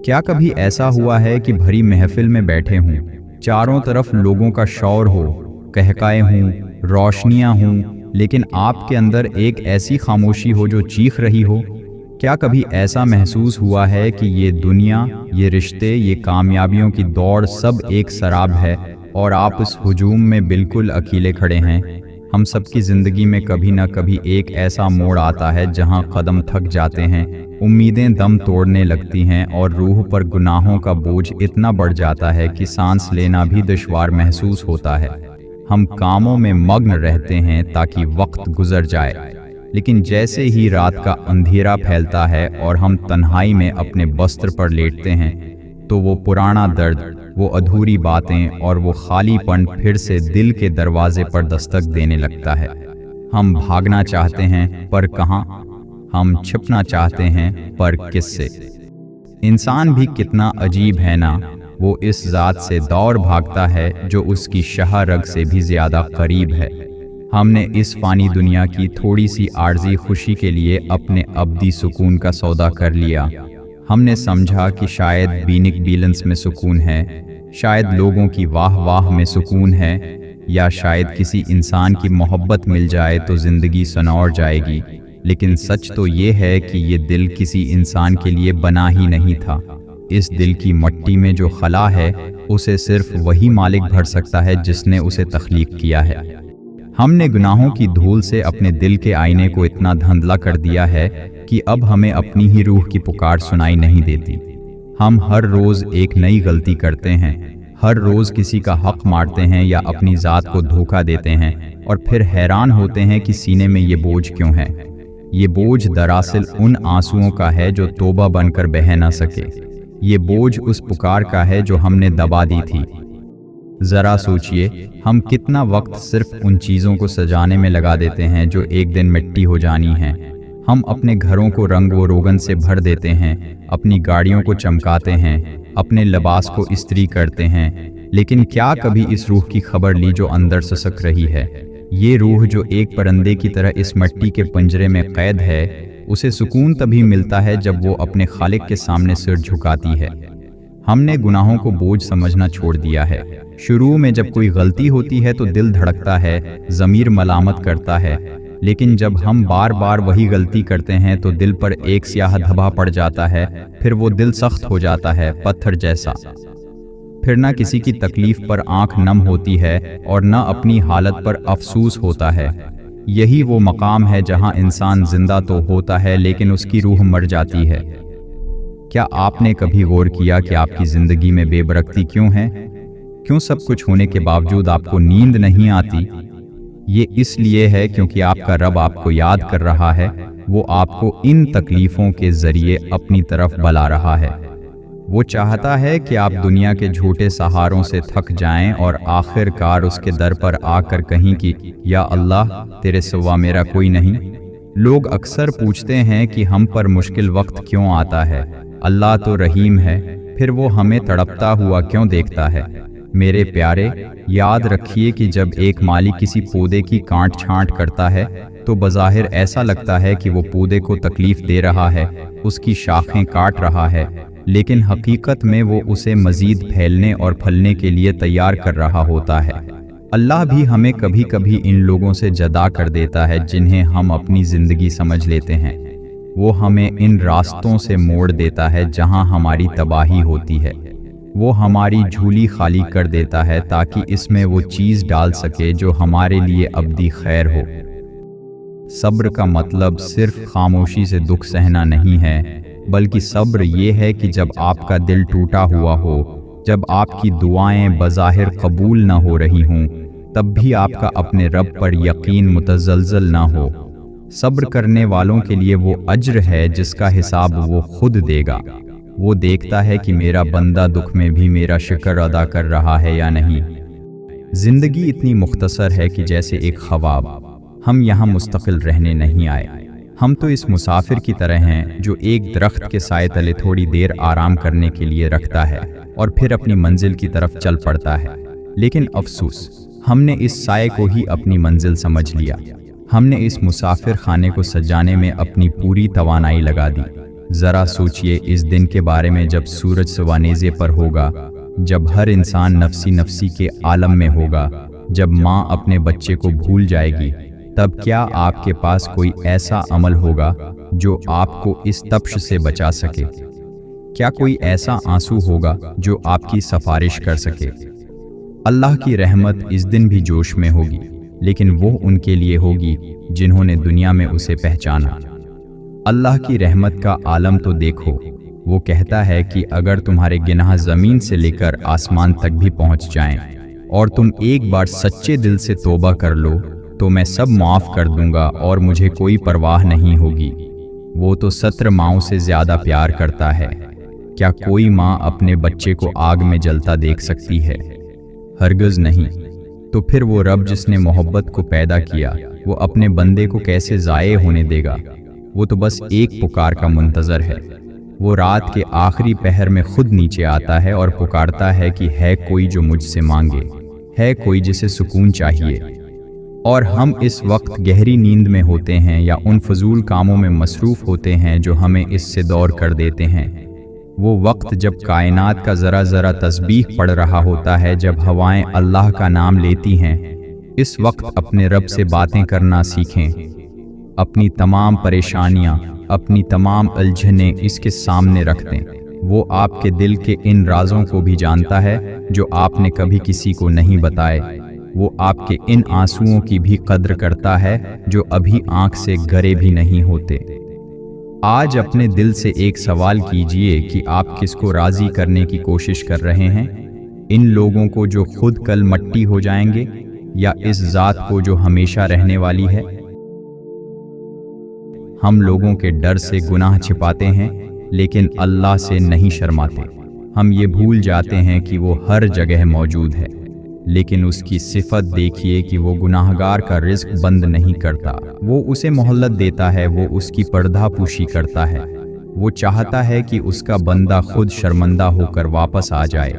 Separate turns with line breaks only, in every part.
کیا کبھی ایسا ہوا ہے کہ بھری محفل میں بیٹھے ہوں، چاروں طرف لوگوں کا شور ہو، قہقہے ہوں، روشنیاں ہوں، لیکن آپ کے اندر ایک ایسی خاموشی ہو جو چیخ رہی ہو؟ کیا کبھی ایسا محسوس ہوا ہے کہ یہ دنیا، یہ رشتے، یہ کامیابیوں کی دوڑ سب ایک سراب ہے اور آپ اس ہجوم میں بالکل اکیلے کھڑے ہیں؟ ہم سب کی زندگی میں کبھی نہ کبھی ایک ایسا موڑ آتا ہے جہاں قدم تھک جاتے ہیں، امیدیں دم توڑنے لگتی ہیں اور روح پر گناہوں کا بوجھ اتنا بڑھ جاتا ہے کہ سانس لینا بھی دشوار محسوس ہوتا ہے۔ ہم کاموں میں مگن رہتے ہیں تاکہ وقت گزر جائے، لیکن جیسے ہی رات کا اندھیرا پھیلتا ہے اور ہم تنہائی میں اپنے بستر پر لیٹتے ہیں تو وہ پرانا درد، وہ ادھوری باتیں اور وہ خالی پن پھر سے دل کے دروازے پر دستک دینے لگتا ہے۔ ہم بھاگنا چاہتے ہیں پر کہاں؟ ہم چھپنا چاہتے ہیں پر کس سے؟ انسان بھی کتنا عجیب ہے نا، وہ اس ذات سے دور بھاگتا ہے جو اس کی شہ رگ سے بھی زیادہ قریب ہے۔ ہم نے اس فانی دنیا کی تھوڑی سی عارضی خوشی کے لیے اپنے ابدی سکون کا سودا کر لیا۔ ہم نے سمجھا کہ شاید بینک بیلنس میں سکون ہے، شاید لوگوں کی واہ واہ میں سکون ہے، یا شاید کسی انسان کی محبت مل جائے تو زندگی سنور جائے گی، لیکن سچ تو یہ ہے کہ یہ دل کسی انسان کے لیے بنا ہی نہیں تھا۔ اس دل کی مٹی میں جو خلا ہے اسے صرف وہی مالک بھر سکتا ہے جس نے اسے تخلیق کیا ہے۔ ہم نے گناہوں کی دھول سے اپنے دل کے آئینے کو اتنا دھندلا کر دیا ہے کہ اب ہمیں اپنی ہی روح کی پکار سنائی نہیں دیتی۔ ہم ہر روز ایک نئی غلطی کرتے ہیں، ہر روز کسی کا حق مارتے ہیں یا اپنی ذات کو دھوکہ دیتے ہیں، اور پھر حیران ہوتے ہیں کہ سینے میں یہ بوجھ کیوں ہے۔ یہ بوجھ دراصل ان آنسوؤں کا ہے جو توبہ بن کر بہہ نہ سکے۔ یہ بوجھ اس پکار کا ہے جو ہم نے دبا دی تھی۔ ذرا سوچئے، ہم کتنا وقت صرف ان چیزوں کو سجانے میں لگا دیتے ہیں جو ایک دن مٹی ہو جانی ہیں۔ ہم اپنے گھروں کو رنگ و روغن سے بھر دیتے ہیں، اپنی گاڑیوں کو چمکاتے ہیں، اپنے لباس کو استری کرتے ہیں، لیکن کیا کبھی اس روح کی خبر لی جو اندر سسک رہی ہے؟ یہ روح جو ایک پرندے کی طرح اس مٹی کے پنجرے میں قید ہے، اسے سکون تبھی ملتا ہے جب وہ اپنے خالق کے سامنے سر جھکاتی ہے۔ ہم نے گناہوں کو بوجھ سمجھنا چھوڑ دیا ہے۔ شروع میں جب کوئی غلطی ہوتی ہے تو دل دھڑکتا ہے، ضمیر ملامت کرتا ہے، لیکن جب ہم بار بار وہی غلطی کرتے ہیں تو دل پر ایک سیاہ دھبا پڑ جاتا ہے، پھر وہ دل سخت ہو جاتا ہے، پتھر جیسا۔ پھر نہ کسی کی تکلیف پر آنکھ نم ہوتی ہے اور نہ اپنی حالت پر افسوس ہوتا ہے۔ یہی وہ مقام ہے جہاں انسان زندہ تو ہوتا ہے لیکن اس کی روح مر جاتی ہے۔ کیا آپ نے کبھی غور کیا کہ آپ کی زندگی میں بے برکتی کیوں ہے؟ کیوں سب کچھ ہونے کے باوجود آپ کو نیند نہیں آتی؟ یہ اس لیے ہے کیونکہ آپ کا رب آپ کو یاد کر رہا ہے، وہ آپ کو ان تکلیفوں کے ذریعے اپنی طرف بلا رہا ہے۔ وہ چاہتا ہے کہ آپ دنیا کے جھوٹے سہاروں سے تھک جائیں اور آخر کار اس کے در پر آ کر کہیں کہ یا اللہ، تیرے سوا میرا کوئی نہیں۔ لوگ اکثر پوچھتے ہیں کہ ہم پر مشکل وقت کیوں آتا ہے؟ اللہ تو رحیم ہے، پھر وہ ہمیں تڑپتا ہوا کیوں دیکھتا ہے؟ میرے پیارے، یاد رکھیے کہ جب ایک مالی کسی پودے کی کاٹ چھانٹ کرتا ہے تو بظاہر ایسا لگتا ہے کہ وہ پودے کو تکلیف دے رہا ہے، اس کی شاخیں کاٹ رہا ہے، لیکن حقیقت میں وہ اسے مزید پھیلنے اور پھلنے کے لیے تیار کر رہا ہوتا ہے۔ اللہ بھی ہمیں کبھی کبھی ان لوگوں سے جدا کر دیتا ہے جنہیں ہم اپنی زندگی سمجھ لیتے ہیں۔ وہ ہمیں ان راستوں سے موڑ دیتا ہے جہاں ہماری تباہی ہوتی ہے۔ وہ ہماری جھولی خالی کر دیتا ہے تاکہ اس میں وہ چیز ڈال سکے جو ہمارے لیے ابدی خیر ہو۔ صبر کا مطلب صرف خاموشی سے دکھ سہنا نہیں ہے، بلکہ صبر یہ ہے کہ جب آپ کا دل ٹوٹا ہوا ہو، جب آپ کی دعائیں بظاہر قبول نہ ہو رہی ہوں، تب بھی آپ کا اپنے رب پر یقین متزلزل نہ ہو۔ صبر کرنے والوں کے لیے وہ اجر ہے جس کا حساب وہ خود دے گا۔ وہ دیکھتا ہے کہ میرا بندہ دکھ میں بھی میرا شکر ادا کر رہا ہے یا نہیں۔ زندگی اتنی مختصر ہے کہ جیسے ایک خواب، ہم یہاں مستقل رہنے نہیں آئے۔ ہم تو اس مسافر کی طرح ہیں جو ایک درخت کے سائے تلے تھوڑی دیر آرام کرنے کے لیے رکھتا ہے اور پھر اپنی منزل کی طرف چل پڑتا ہے۔ لیکن افسوس، ہم نے اس سائے کو ہی اپنی منزل سمجھ لیا۔ ہم نے اس مسافر خانے کو سجانے میں اپنی پوری توانائی لگا دی، ذرا سوچئے اس دن کے بارے میں جب سورج سوانیزے پر ہوگا، جب ہر انسان نفسی نفسی کے عالم میں ہوگا، جب ماں اپنے بچے کو بھول جائے گی، تب کیا آپ کے پاس کوئی ایسا عمل ہوگا جو آپ کو اس تپش سے بچا سکے؟ کیا کوئی ایسا آنسو ہوگا جو آپ کی سفارش کر سکے؟ اللہ کی رحمت اس دن بھی جوش میں ہوگی، لیکن وہ ان کے لیے ہوگی جنہوں نے دنیا میں اسے پہچانا۔ اللہ کی رحمت کا عالم تو دیکھو، وہ کہتا ہے کہ اگر تمہارے گناہ زمین سے لے کر آسمان تک بھی پہنچ جائیں اور تم ایک بار سچے دل سے توبہ کر لو تو میں سب معاف کر دوں گا اور مجھے کوئی پرواہ نہیں ہوگی۔ وہ تو 70 ماؤں سے زیادہ پیار کرتا ہے۔ کیا کوئی ماں اپنے بچے کو آگ میں جلتا دیکھ سکتی ہے؟ ہرگز نہیں۔ تو پھر وہ رب جس نے محبت کو پیدا کیا، وہ اپنے بندے کو کیسے ضائع ہونے دے گا؟ وہ تو بس ایک پکار کا منتظر ہے۔ وہ رات کے آخری پہر میں خود نیچے آتا ہے اور پکارتا ہے کہ ہے کوئی جو مجھ سے مانگے، ہے کوئی جسے سکون چاہیے۔ اور ہم اس وقت گہری نیند میں ہوتے ہیں یا ان فضول کاموں میں مصروف ہوتے ہیں جو ہمیں اس سے دور کر دیتے ہیں۔ وہ وقت جب کائنات کا ذرا ذرا تسبیح پڑھ رہا ہوتا ہے، جب ہوائیں اللہ کا نام لیتی ہیں، اس وقت اپنے رب سے باتیں کرنا سیکھیں۔ اپنی تمام پریشانیاں، اپنی تمام الجھنیں اس کے سامنے رکھ دیں۔ وہ آپ کے دل کے ان رازوں کو بھی جانتا ہے جو آپ نے کبھی کسی کو نہیں بتائے۔ وہ آپ کے ان آنسوؤں کی بھی قدر کرتا ہے جو ابھی آنکھ سے گرے بھی نہیں ہوتے۔ آج اپنے دل سے ایک سوال کیجئے کہ آپ کس کو راضی کرنے کی کوشش کر رہے ہیں؟ ان لوگوں کو جو خود کل مٹی ہو جائیں گے، یا اس ذات کو جو ہمیشہ رہنے والی ہے؟ ہم لوگوں کے ڈر سے گناہ چھپاتے ہیں لیکن اللہ سے نہیں شرماتے۔ ہم یہ بھول جاتے ہیں کہ وہ ہر جگہ موجود ہے، لیکن اس کی صفت دیکھیے کہ وہ گناہگار کا رزق بند نہیں کرتا۔ وہ اسے مہلت دیتا ہے، وہ اس کی پردہ پوشی کرتا ہے۔ وہ چاہتا ہے کہ اس کا بندہ خود شرمندہ ہو کر واپس آ جائے۔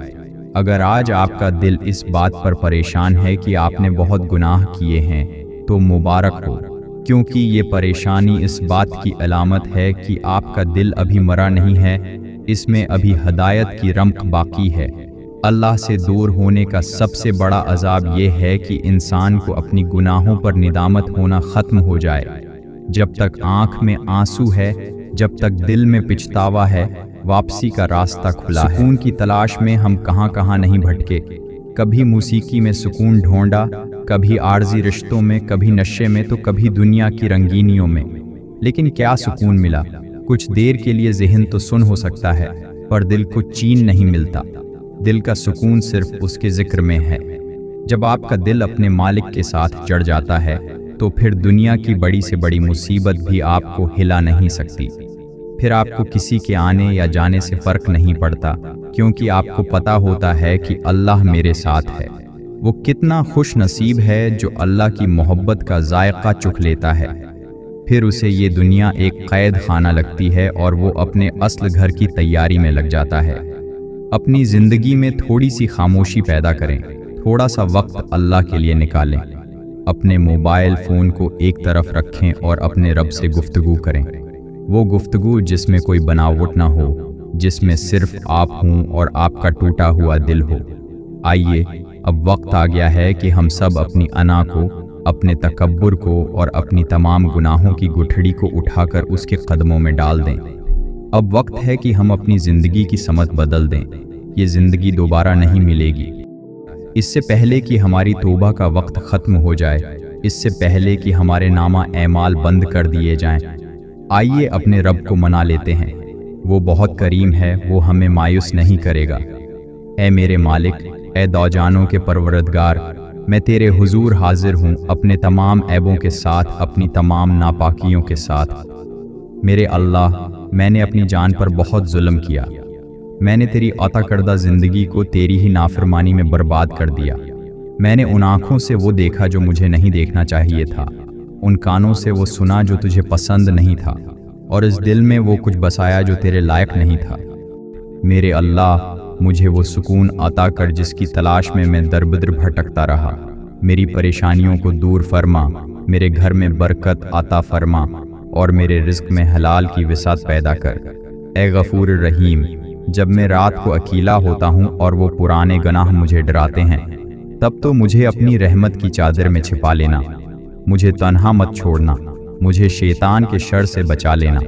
اگر آج آپ کا دل اس بات پر پریشان ہے کہ آپ نے بہت گناہ کیے ہیں تو مبارک ہو، کیونکہ یہ پریشانی اس بات کی علامت ہے کہ آپ کا دل ابھی مرا نہیں ہے، اس میں ابھی ہدایت کی رمق باقی ہے۔ اللہ سے دور ہونے کا سب سے بڑا عذاب یہ ہے کہ انسان کو اپنی گناہوں پر ندامت ہونا ختم ہو جائے۔ جب تک آنکھ میں آنسو ہے، جب تک دل میں پچھتاوا ہے، واپسی کا راستہ کھلا ہے۔ سکون کی تلاش میں ہم کہاں کہاں نہیں بھٹکے، کبھی موسیقی میں سکون ڈھونڈا، کبھی عارضی رشتوں میں، کبھی نشے میں، تو کبھی دنیا کی رنگینیوں میں۔ لیکن کیا سکون ملا؟ کچھ دیر کے لیے ذہن تو سن ہو سکتا ہے، پر دل کو چین نہیں ملتا۔ دل کا سکون صرف اس کے ذکر میں ہے۔ جب آپ کا دل اپنے مالک کے ساتھ جڑ جاتا ہے تو پھر دنیا کی بڑی سے بڑی مصیبت بھی آپ کو ہلا نہیں سکتی۔ پھر آپ کو کسی کے آنے یا جانے سے فرق نہیں پڑتا، کیونکہ آپ کو پتہ ہوتا ہے کہ اللہ میرے ساتھ ہے۔ وہ کتنا خوش نصیب ہے جو اللہ کی محبت کا ذائقہ چکھ لیتا ہے۔ پھر اسے یہ دنیا ایک قید خانہ لگتی ہے اور وہ اپنے اصل گھر کی تیاری میں لگ جاتا ہے۔ اپنی زندگی میں تھوڑی سی خاموشی پیدا کریں، تھوڑا سا وقت اللہ کے لیے نکالیں۔ اپنے موبائل فون کو ایک طرف رکھیں اور اپنے رب سے گفتگو کریں۔ وہ گفتگو جس میں کوئی بناوٹ نہ ہو، جس میں صرف آپ ہوں اور آپ کا ٹوٹا ہوا دل ہو۔ آئیے، اب وقت آ گیا ہے کہ ہم سب اپنی انا کو، اپنے تکبر کو اور اپنی تمام گناہوں کی گٹھڑی کو اٹھا کر اس کے قدموں میں ڈال دیں۔ اب وقت ہے کہ ہم اپنی زندگی کی سمت بدل دیں۔ یہ زندگی دوبارہ نہیں ملے گی۔ اس سے پہلے کہ ہماری توبہ کا وقت ختم ہو جائے، اس سے پہلے کہ ہمارے نامہ اعمال بند کر دیے جائیں، آئیے اپنے رب کو منا لیتے ہیں۔ وہ بہت کریم ہے، وہ ہمیں مایوس نہیں کرے گا۔ اے میرے مالک، اے دوجانوں کے پروردگار، میں تیرے حضور حاضر ہوں اپنے تمام عیبوں کے ساتھ، اپنی تمام ناپاکیوں کے ساتھ۔ میرے اللہ، میں نے اپنی جان پر بہت ظلم کیا۔ میں نے تیری عطا کردہ زندگی کو تیری ہی نافرمانی میں برباد کر دیا۔ میں نے ان آنکھوں سے وہ دیکھا جو مجھے نہیں دیکھنا چاہیے تھا، ان کانوں سے وہ سنا جو تجھے پسند نہیں تھا، اور اس دل میں وہ کچھ بسایا جو تیرے لائق نہیں تھا۔ میرے اللہ، مجھے وہ سکون عطا کر جس کی تلاش میں در بدر بھٹکتا رہا۔ میری پریشانیوں کو دور فرما، میرے گھر میں برکت عطا فرما، اور میرے رزق میں حلال کی وسعت پیدا کر۔ اے غفور الرحیم، جب میں رات کو اکیلا ہوتا ہوں اور وہ پرانے گناہ مجھے ڈراتے ہیں، تب تو مجھے اپنی رحمت کی چادر میں چھپا لینا، مجھے تنہا مت چھوڑنا، مجھے شیطان کے شر سے بچا لینا۔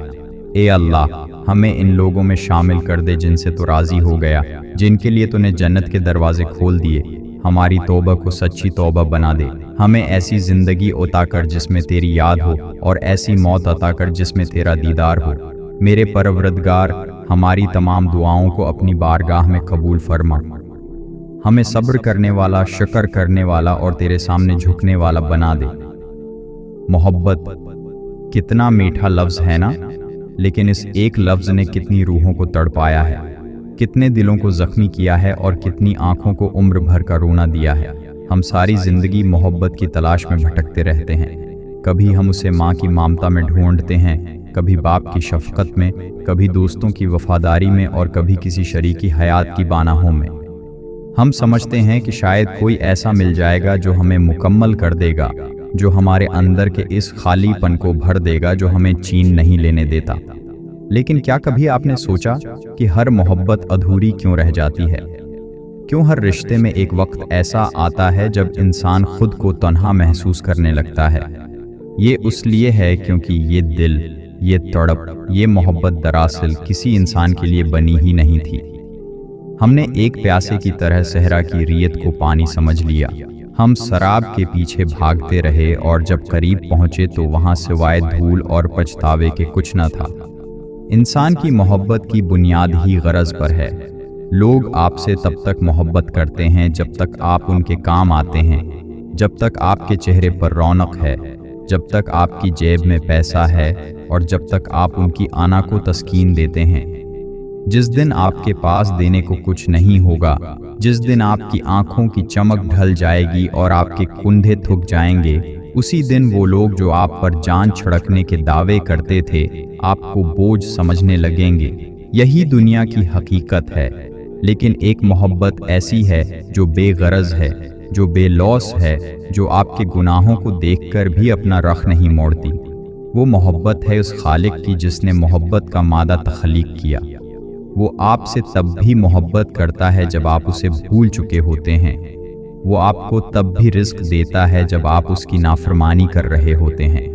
اے اللہ، ہمیں ان لوگوں میں شامل کر دے جن سے تو راضی ہو گیا، جن کے لیے تو نے جنت کے دروازے کھول دیے۔ ہماری توبہ کو سچی توبہ بنا دے، ہمیں ایسی زندگی عطا کر جس میں تیری یاد ہو، اور ایسی موت عطا کر جس میں تیرا دیدار ہو۔ میرے پروردگار، ہماری تمام دعاؤں کو اپنی بارگاہ میں قبول فرما، ہمیں صبر کرنے والا، شکر کرنے والا اور تیرے سامنے جھکنے والا بنا دے۔ محبت کتنا میٹھا لفظ ہے نا، لیکن اس ایک لفظ نے کتنی روحوں کو تڑپایا ہے، کتنے دلوں کو زخمی کیا ہے اور کتنی آنکھوں کو عمر بھر کا رونا دیا ہے۔ ہم ساری زندگی محبت کی تلاش میں بھٹکتے رہتے ہیں، کبھی ہم اسے ماں کی ممتا میں ڈھونڈتے ہیں، کبھی باپ کی شفقت میں، کبھی دوستوں کی وفاداری میں اور کبھی کسی شریکی حیات کی بانہوں میں۔ ہم سمجھتے ہیں کہ شاید کوئی ایسا مل جائے گا جو ہمیں مکمل کر دے گا، جو ہمارے اندر کے اس خالی پن کو بھر دے گا جو ہمیں چین نہیں لینے دیتا۔ لیکن کیا کبھی آپ نے سوچا کہ ہر محبت ادھوری کیوں رہ جاتی ہے؟ کیوں ہر رشتے میں ایک وقت ایسا آتا ہے جب انسان خود کو تنہا محسوس کرنے لگتا ہے؟ یہ اس لیے ہے کیونکہ یہ دل، یہ تڑپ، یہ محبت دراصل کسی انسان کے لیے بنی ہی نہیں تھی۔ ہم نے ایک پیاسے کی طرح صحرا کی ریت کو پانی سمجھ لیا، ہم سراب کے پیچھے بھاگتے رہے اور جب قریب پہنچے تو وہاں سوائے دھول اور پچھتاوے کے کچھ نہ تھا۔ انسان کی محبت کی بنیاد ہی غرض پر ہے۔ لوگ آپ سے تب تک محبت کرتے ہیں جب تک آپ ان کے کام آتے ہیں، جب تک آپ کے چہرے پر رونق ہے، جب تک آپ کی جیب میں پیسہ ہے اور جب تک آپ ان کی آنا کو تسکین دیتے ہیں۔ جس دن آپ کے پاس دینے کو کچھ نہیں ہوگا، جس دن آپ کی آنکھوں کی چمک ڈھل جائے گی اور آپ کے کندھے تھک جائیں گے، اسی دن وہ لوگ جو آپ پر جان چھڑکنے کے دعوے کرتے تھے آپ کو بوجھ سمجھنے لگیں گے۔ یہی دنیا کی حقیقت ہے۔ لیکن ایک محبت ایسی ہے جو بے غرض ہے، جو بے لوث ہے، جو آپ کے گناہوں کو دیکھ کر بھی اپنا رخ نہیں موڑتی۔ وہ محبت ہے اس خالق کی جس نے محبت کا مادہ تخلیق کیا۔ وہ آپ سے تب بھی محبت کرتا ہے جب آپ اسے بھول چکے ہوتے ہیں۔ وہ آپ کو تب بھی رزق دیتا ہے جب آپ اس کی نافرمانی کر رہے ہوتے ہیں۔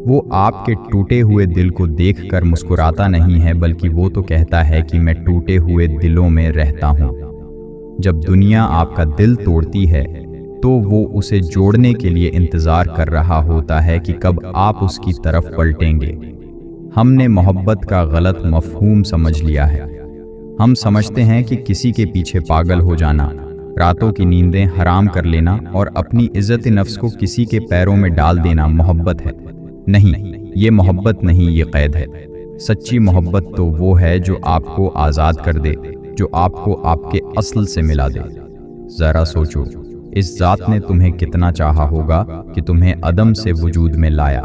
وہ آپ کے ٹوٹے ہوئے دل کو دیکھ کر مسکراتا نہیں ہے، بلکہ وہ تو کہتا ہے کہ میں ٹوٹے ہوئے دلوں میں رہتا ہوں۔ جب دنیا آپ کا دل توڑتی ہے تو وہ اسے جوڑنے کے لیے انتظار کر رہا ہوتا ہے کہ کب آپ اس کی طرف پلٹیں گے۔ ہم نے محبت کا غلط مفہوم سمجھ لیا ہے۔ ہم سمجھتے ہیں کہ کسی کے پیچھے پاگل ہو جانا، راتوں کی نیندیں حرام کر لینا اور اپنی عزت نفس کو کسی کے پیروں میں ڈال دینا محبت ہے۔ نہیں، یہ محبت نہیں، یہ قید ہے۔ سچی محبت تو وہ ہے جو آپ کو آزاد کر دے، جو آپ کو آپ کے اصل سے ملا دے۔ ذرا سوچو، اس ذات نے تمہیں کتنا چاہا ہوگا کہ تمہیں عدم سے وجود میں لایا،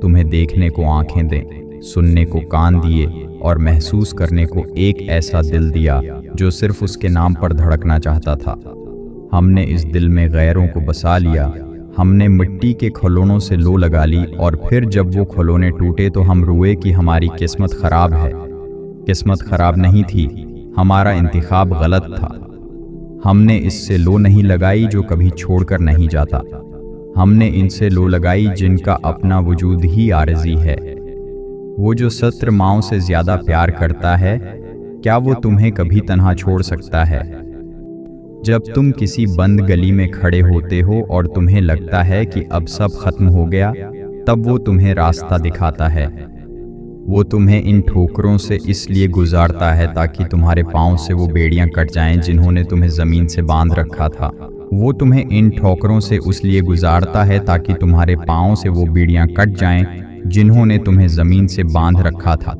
تمہیں دیکھنے کو آنکھیں دیں، سننے کو کان دیے اور محسوس کرنے کو ایک ایسا دل دیا جو صرف اس کے نام پر دھڑکنا چاہتا تھا۔ ہم نے اس دل میں غیروں کو بسا لیا، ہم نے مٹی کے کھلونوں سے لو لگا لی، اور پھر جب وہ کھلونے ٹوٹے تو ہم روئے کہ ہماری قسمت خراب ہے۔ قسمت خراب نہیں تھی، ہمارا انتخاب غلط تھا۔ ہم نے اس سے لو نہیں لگائی جو کبھی چھوڑ کر نہیں جاتا، ہم نے ان سے لو لگائی جن کا اپنا وجود ہی عارضی ہے۔ وہ جو 70 ماؤں سے زیادہ پیار کرتا ہے، کیا وہ تمہیں کبھی تنہا چھوڑ سکتا ہے؟ جب تم کسی بند گلی میں کھڑے ہوتے ہو اور تمہیں لگتا ہے کہ اب سب ختم ہو گیا، تب وہ تمہیں راستہ دکھاتا ہے۔ وہ تمہیں ان ٹھوکروں سے اس لیے گزارتا ہے تاکہ تمہارے پاؤں سے وہ بیڑیاں کٹ جائیں جنہوں نے تمہیں زمین سے باندھ رکھا تھا۔ وہ تمہیں ان ٹھوکروں سے اس لیے گزارتا ہے تاکہ تمہارے پاؤں سے وہ بیڑیاں کٹ جائیں جنہوں نے تمہیں زمین سے باندھ رکھا تھا۔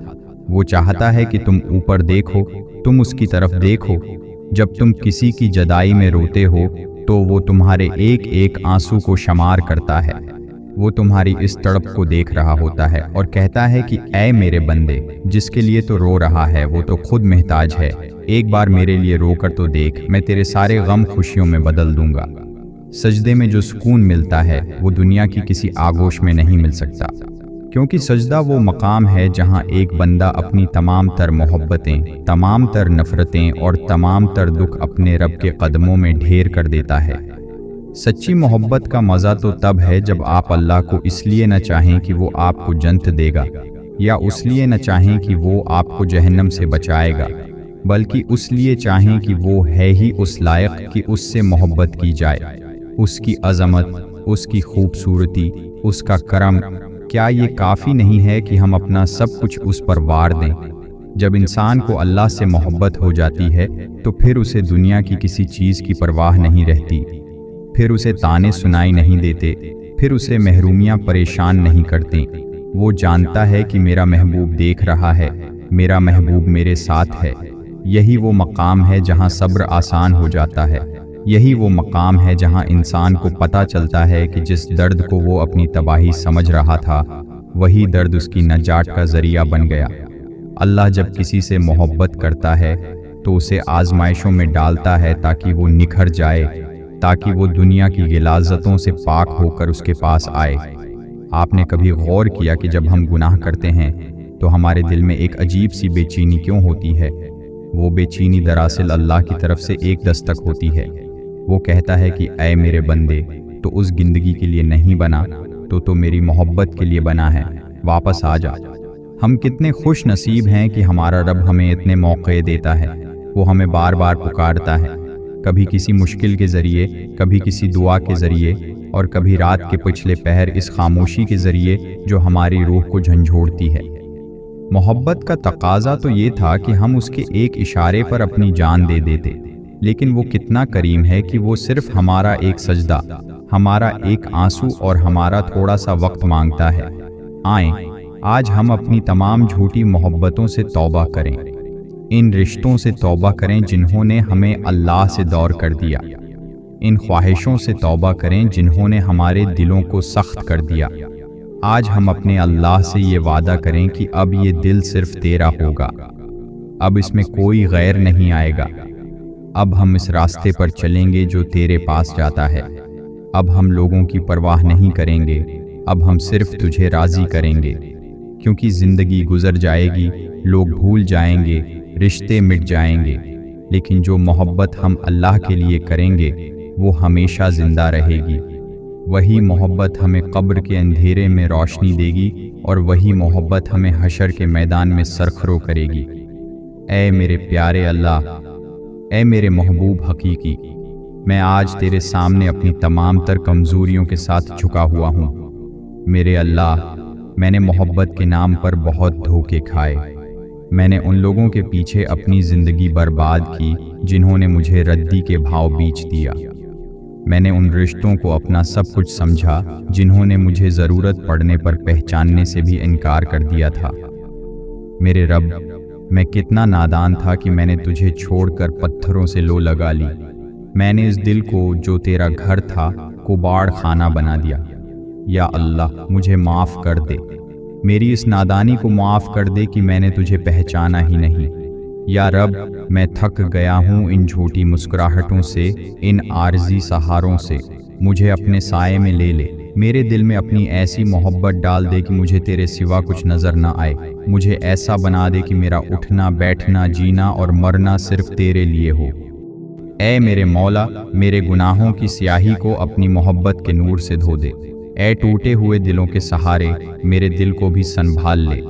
وہ چاہتا ہے کہ تم اوپر دیکھو، تم اس کی طرف دیکھو۔ جب تم کسی کی جدائی میں روتے ہو تو وہ تمہارے ایک ایک آنسو کو شمار کرتا ہے۔ وہ تمہاری اس تڑپ کو دیکھ رہا ہوتا ہے اور کہتا ہے کہ اے میرے بندے، جس کے لیے تو رو رہا ہے وہ تو خود محتاج ہے، ایک بار میرے لیے رو کر تو دیکھ، میں تیرے سارے غم خوشیوں میں بدل دوں گا۔ سجدے میں جو سکون ملتا ہے وہ دنیا کی کسی آغوش میں نہیں مل سکتا۔ کیونکہ سجدہ وہ مقام ہے جہاں ایک بندہ اپنی تمام تر محبتیں، تمام تر نفرتیں اور تمام تر دکھ اپنے رب کے قدموں میں ڈھیر کر دیتا ہے۔ سچی محبت کا مزہ تو تب ہے جب آپ اللہ کو اس لیے نہ چاہیں کہ وہ آپ کو جنت دے گا، یا اس لیے نہ چاہیں کہ وہ آپ کو جہنم سے بچائے گا، بلکہ اس لیے چاہیں کہ وہ ہے ہی اس لائق کہ اس سے محبت کی جائے۔ اس کی عظمت، اس کی خوبصورتی، اس کا کرم، کیا یہ کافی نہیں ہے کہ ہم اپنا سب کچھ اس پر وار دیں؟ جب انسان کو اللہ سے محبت ہو جاتی ہے تو پھر اسے دنیا کی کسی چیز کی پرواہ نہیں رہتی، پھر اسے تانے سنائی نہیں دیتے، پھر اسے محرومیاں پریشان نہیں کرتی۔ وہ جانتا ہے کہ میرا محبوب دیکھ رہا ہے، میرا محبوب میرے ساتھ ہے۔ یہی وہ مقام ہے جہاں صبر آسان ہو جاتا ہے، یہی وہ مقام ہے جہاں انسان کو پتہ چلتا ہے کہ جس درد کو وہ اپنی تباہی سمجھ رہا تھا، وہی درد اس کی نجات کا ذریعہ بن گیا۔ اللہ جب کسی سے محبت کرتا ہے تو اسے آزمائشوں میں ڈالتا ہے تاکہ وہ نکھر جائے، تاکہ وہ دنیا کی غلاظتوں سے پاک ہو کر اس کے پاس آئے۔ آپ نے کبھی غور کیا کہ جب ہم گناہ کرتے ہیں تو ہمارے دل میں ایک عجیب سی بے چینی کیوں ہوتی ہے؟ وہ بے چینی دراصل اللہ کی طرف سے ایک دستک ہوتی ہے۔ وہ کہتا ہے کہ اے میرے بندے، تو اس گندگی کے لیے نہیں بنا، تو میری محبت کے لیے بنا ہے، واپس آ جا۔ ہم کتنے خوش نصیب ہیں کہ ہمارا رب ہمیں اتنے موقع دیتا ہے، وہ ہمیں بار بار پکارتا ہے، کبھی کسی مشکل کے ذریعے، کبھی کسی دعا کے ذریعے، اور کبھی رات کے پچھلے پہر اس خاموشی کے ذریعے جو ہماری روح کو جھنجھوڑتی ہے۔ محبت کا تقاضا تو یہ تھا کہ ہم اس کے ایک اشارے پر اپنی جان دے دیتے، لیکن وہ کتنا کریم ہے کہ وہ صرف ہمارا ایک سجدہ، ہمارا ایک آنسو اور ہمارا تھوڑا سا وقت مانگتا ہے۔ آئیں، آج ہم اپنی تمام جھوٹی محبتوں سے توبہ کریں، ان رشتوں سے توبہ کریں جنہوں نے ہمیں اللہ سے دور کر دیا، ان خواہشوں سے توبہ کریں جنہوں نے ہمارے دلوں کو سخت کر دیا۔ آج ہم اپنے اللہ سے یہ وعدہ کریں کہ اب یہ دل صرف تیرا ہوگا، اب اس میں کوئی غیر نہیں آئے گا، اب ہم اس راستے پر چلیں گے جو تیرے پاس جاتا ہے، اب ہم لوگوں کی پرواہ نہیں کریں گے، اب ہم صرف تجھے راضی کریں گے، کیونکہ زندگی گزر جائے گی، لوگ بھول جائیں گے، رشتے مٹ جائیں گے، لیکن جو محبت ہم اللہ کے لیے کریں گے وہ ہمیشہ زندہ رہے گی۔ وہی محبت ہمیں قبر کے اندھیرے میں روشنی دے گی، اور وہی محبت ہمیں حشر کے میدان میں سرخرو کرے گی۔ اے میرے پیارے اللہ، اے میرے محبوب حقیقی، میں آج تیرے سامنے اپنی تمام تر کمزوریوں کے ساتھ جھکا ہوا ہوں۔ میرے اللہ، میں نے محبت کے نام پر بہت دھوکے کھائے، میں نے ان لوگوں کے پیچھے اپنی زندگی برباد کی جنہوں نے مجھے ردی کے بھاؤ بیچ دیا، میں نے ان رشتوں کو اپنا سب کچھ سمجھا جنہوں نے مجھے ضرورت پڑنے پر پہچاننے سے بھی انکار کر دیا تھا۔ میرے رب، میں کتنا نادان تھا کہ میں نے تجھے چھوڑ کر پتھروں سے لو لگا لی، میں نے اس دل کو جو تیرا گھر تھا کباڑ خانہ بنا دیا۔ یا اللہ، مجھے معاف کر دے، میری اس نادانی کو معاف کر دے کہ میں نے تجھے پہچانا ہی نہیں۔ یا رب، میں تھک گیا ہوں ان جھوٹی مسکراہٹوں سے، ان عارضی سہاروں سے، مجھے اپنے سائے میں لے لے، میرے دل میں اپنی ایسی محبت ڈال دے کہ مجھے تیرے سوا کچھ نظر نہ آئے، مجھے ایسا بنا دے کہ میرا اٹھنا، بیٹھنا، جینا اور مرنا صرف تیرے لیے ہو۔ اے میرے مولا، میرے گناہوں کی سیاہی کو اپنی محبت کے نور سے دھو دے۔ اے ٹوٹے ہوئے دلوں کے سہارے، میرے دل کو بھی سنبھال لے،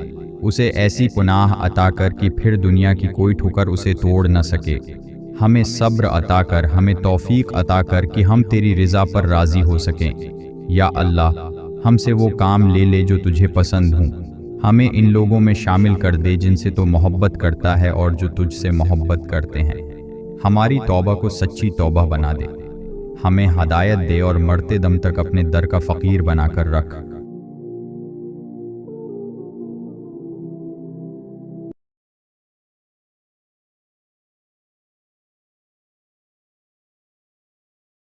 اسے ایسی پناہ عطا کر کہ پھر دنیا کی کوئی ٹھکر اسے توڑ نہ سکے۔ ہمیں صبر عطا کر، ہمیں توفیق عطا کر کہ ہم تیری رضا پر راضی ہو سکیں۔ یا اللہ، ہم سے وہ کام لے لے جو تجھے پسند ہوں، ہمیں ان لوگوں میں شامل کر دے جن سے تو محبت کرتا ہے اور جو تجھ سے محبت کرتے ہیں۔ ہماری توبہ کو سچی توبہ بنا دے، ہمیں ہدایت دے اور مرتے دم تک اپنے در کا فقیر بنا کر رکھ۔